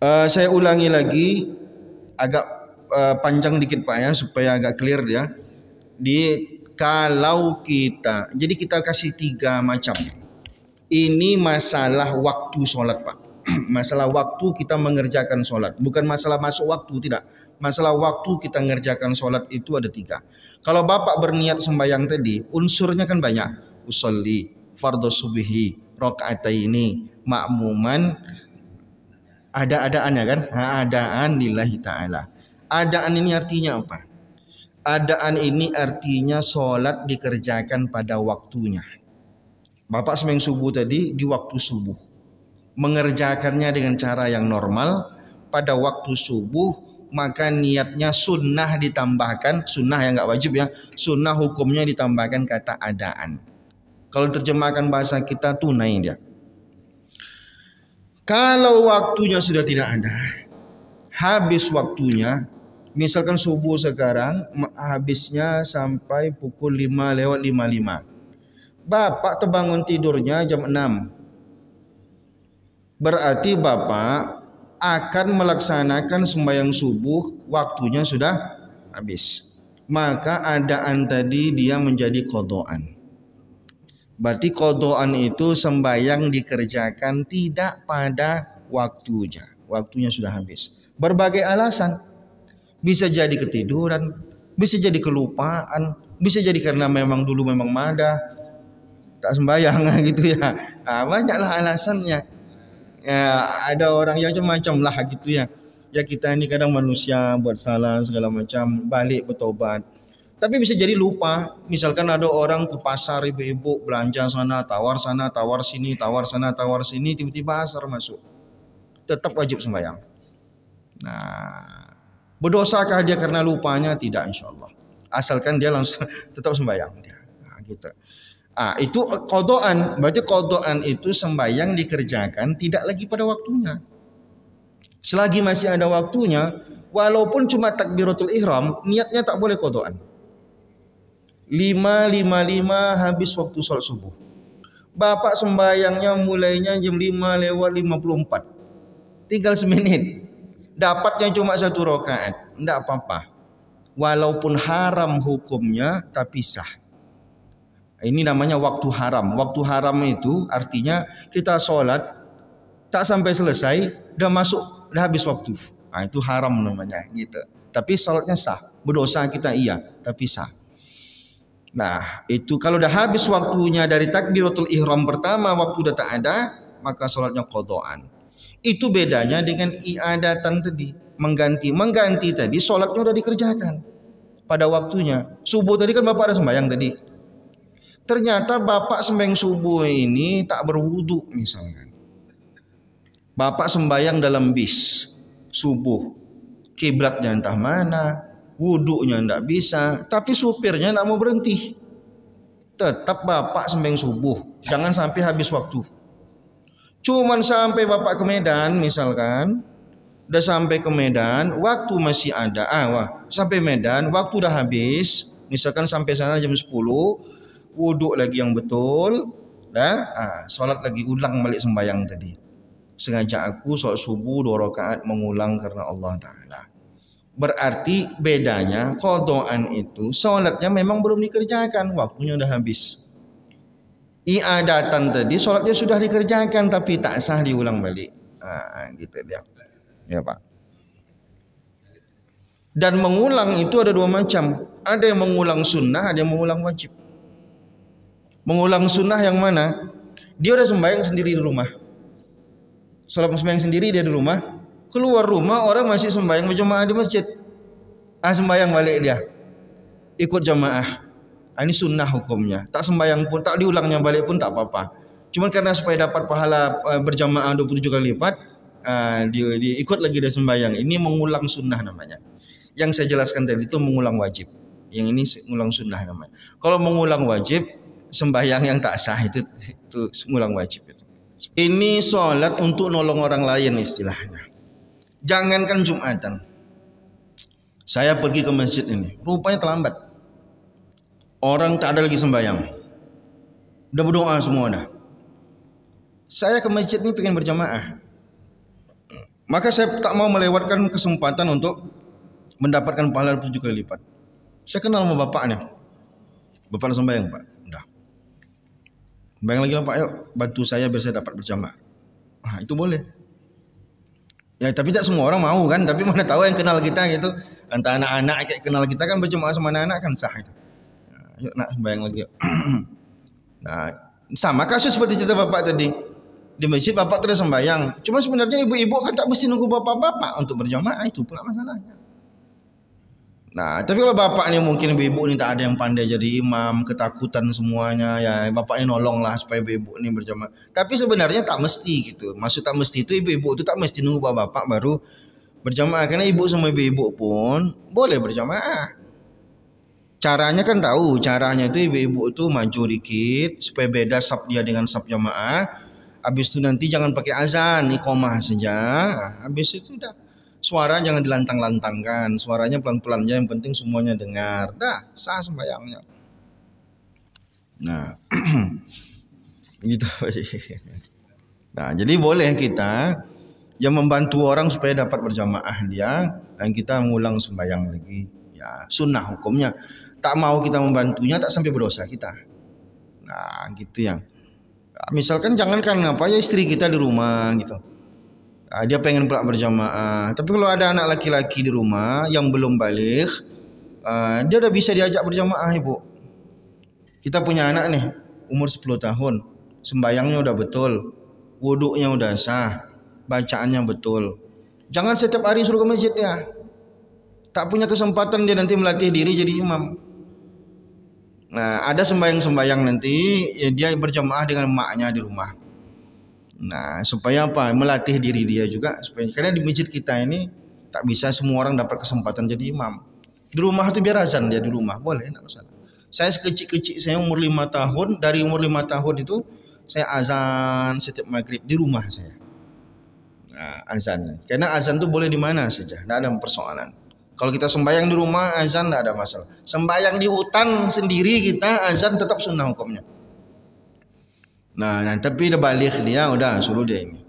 Saya ulangi lagi agak panjang dikit Pak ya supaya agak clear ya. Kalau kita, jadi kita kasih 3 macam. Ini masalah waktu sholat Pak. Masalah waktu kita mengerjakan sholat, bukan masalah masuk waktu, tidak. Masalah waktu kita mengerjakan sholat itu ada 3. Kalau Bapak berniat sembahyang tadi, unsurnya kan banyak. Usolli, fardhu subhi, rakaataini, makmuman, ada-adaannya kan? Adaan lillahi ta'ala. Adaan ini artinya apa? Adaan ini artinya sholat dikerjakan pada waktunya. Bapak sembahyang subuh tadi di waktu subuh, mengerjakannya dengan cara yang normal pada waktu subuh, maka niatnya sunnah ditambahkan, sunnah yang nggak wajib ya, sunnah hukumnya ditambahkan kata adaan. Kalau terjemahkan bahasa kita tunai dia. Kalau waktunya sudah tidak ada, habis waktunya, misalkan subuh sekarang habisnya sampai pukul 5:55. Bapak terbangun tidurnya jam 6. Berarti Bapak akan melaksanakan sembahyang subuh, waktunya sudah habis. Maka adaan tadi dia menjadi qadhaan. Berarti qadhaan itu sembahyang dikerjakan tidak pada waktunya. Waktunya sudah habis. Berbagai alasan. Bisa jadi ketiduran, bisa jadi kelupaan, bisa jadi karena memang dulu memang madah, tak sembahyang gitu ya. Banyaklah alasannya. Ya, ada orang yang macam-macam lah gitu ya. Ya kita ini kadang manusia buat salah segala macam, balik bertobat. Tapi bisa jadi lupa. Misalkan ada orang ke pasar, ibu-ibu belanja sana, tawar sini, tawar sana, tawar sini, tiba-tiba asar masuk. Tetap wajib sembahyang. Nah, berdosakah dia karena lupanya? Tidak, insya Allah. Asalkan dia langsung tetap sembahyang dia. Nah, gitu. Itu qadhaan. Berarti qadhaan itu sembahyang dikerjakan tidak lagi pada waktunya. Selagi masih ada waktunya, walaupun cuma takbiratul ihram, niatnya tak boleh qadhaan. 5:55 habis waktu sholat subuh. Bapak sembahyangnya mulainya jam 5:54. Tinggal semenit. Dapatnya cuma 1 rakaat. Tidak apa-apa. Walaupun haram hukumnya tapi sah. Ini namanya waktu haram. Waktu haram itu artinya kita sholat tak sampai selesai, udah masuk, udah habis waktu. Itu haram namanya gitu. Tapi sholatnya sah. Berdosa kita iya, tapi sah. Nah, itu kalau udah habis waktunya dari takbiratul ihram pertama, waktu udah tak ada, maka sholatnya qadhaan. Itu bedanya dengan i'adatan tadi, mengganti tadi sholatnya udah dikerjakan pada waktunya. Subuh tadi kan Bapak ada sembahyang tadi. Ternyata Bapak sembahyang subuh ini tak berwudu misalkan. Bapak sembahyang dalam bis subuh, kiblatnya entah mana, wudunya enggak bisa, tapi supirnya enggak mau berhenti. Tetap Bapak sembahyang subuh, jangan sampai habis waktu. Cuman sampai Bapak ke Medan misalkan, udah sampai ke Medan, waktu masih ada. Sampai Medan, waktu udah habis, misalkan sampai sana jam 10, wuduk lagi yang betul, sholat lagi, ulang balik sembahyang tadi. Sengaja aku sholat subuh 2 rakaat mengulang karena Allah Ta'ala. Berarti bedanya qadhaan itu sholatnya memang belum dikerjakan, waktunya udah habis. I'adatan tadi sholatnya sudah dikerjakan tapi tak sah, diulang balik. Gitu dia. Ya Pak. Dan mengulang itu ada 2 macam. Ada yang mengulang sunnah, ada yang mengulang wajib. Mengulang sunnah yang mana? Dia udah sembahyang sendiri di rumah. Sholat sembahyang sendiri dia di rumah. Keluar rumah orang masih sembahyang berjamaah di masjid. Sembahyang balik dia. Ikut jamaah. Ini sunnah hukumnya. Tak sembahyang pun, tak diulangnya balik pun tak apa-apa. Cuma karena supaya dapat pahala berjamaah 27 kali lipat, dia ikut lagi dia sembahyang. Ini mengulang sunnah namanya. Yang saya jelaskan tadi itu mengulang wajib. Yang ini mengulang sunnah namanya. Kalau mengulang wajib, sembahyang yang tak sah itu mengulang wajib itu. Ini sholat untuk nolong orang lain istilahnya. Jangankan Jumatan. Saya pergi ke masjid ini, rupanya terlambat. Orang tak ada lagi sembahyang. Udah berdoa semua dah. Saya ke masjid ini pengen berjamaah. Maka saya tak mau melewatkan kesempatan untuk mendapatkan pahala 7 kali lipat. Saya kenal sama bapaknya. Bapak sembahyang, Pak. Udah. Sembahyang lagi lah, Pak. Yuk, bantu saya biar saya dapat berjamaah. Ah, itu boleh. Ya, tapi tak semua orang mau kan. Tapi mana tahu yang kenal kita gitu. Entah anak-anak kayak kenal kita kan berjamaah sama anak-anak kan sah itu. Nah, yuk nak sembahyang lagi. Yuk. Nah, sama kasus seperti cerita bapak tadi. Di masjid bapak terus sembahyang. Cuma sebenarnya ibu-ibu kan tak mesti nunggu bapak-bapak untuk berjamaah, itu pula masalahnya. Nah, tapi kalau bapak ni mungkin ibu-ibu ni tak ada yang pandai jadi imam, ketakutan semuanya, ya bapak ni nolong lah supaya ibu-ibu ni berjamaah. Tapi sebenarnya tak mesti gitu. Maksud tak mesti itu ibu-ibu itu tak mesti nunggu bapak baru berjamaah. Karena ibu sama ibu-ibu pun boleh berjamaah. Caranya kan tahu, caranya itu ibu-ibu itu maju dikit supaya beda saf dia dengan saf jamaah. Habis itu nanti jangan pakai azan, iqamah saja. Habis itu udah. Suara jangan dilantang-lantangkan, suaranya pelan-pelan aja, yang penting semuanya dengar. Dah, sah sembahyangnya. Nah, gitu. Nah, jadi boleh kita yang membantu orang supaya dapat berjamaah dia, dan kita mengulang sembahyang lagi. Ya, sunnah hukumnya. Tak mau kita membantunya, tak sampai berdosa kita. Nah, gitu ya. Misalkan jangankan apa ya istri kita di rumah gitu. Dia pengen pula berjamaah. Tapi kalau ada anak laki-laki di rumah yang belum baligh, dia udah bisa diajak berjamaah, ibu. Kita punya anak nih, umur 10 tahun, sembayangnya udah betul, wuduknya udah sah, bacaannya betul. Jangan setiap hari suruh ke masjid dia. Tak punya kesempatan dia nanti melatih diri jadi imam. Nah, ada sembayang-sembayang nanti ya dia berjamaah dengan emaknya di rumah. Nah, supaya apa? Melatih diri dia juga supaya, karena di masjid kita ini tak bisa semua orang dapat kesempatan jadi imam. Di rumah itu biar azan dia di rumah, boleh, enggak masalah. Saya sekecil-kecil, saya umur 5 tahun, dari umur 5 tahun itu saya azan setiap maghrib di rumah saya. Nah, azan. Karena azan itu boleh di mana saja, enggak ada persoalan. Kalau kita sembahyang di rumah azan enggak ada masalah. Sembahyang di hutan sendiri kita azan tetap sunnah hukumnya. Nah, tapi udah balik dia, udah suruh dia ini.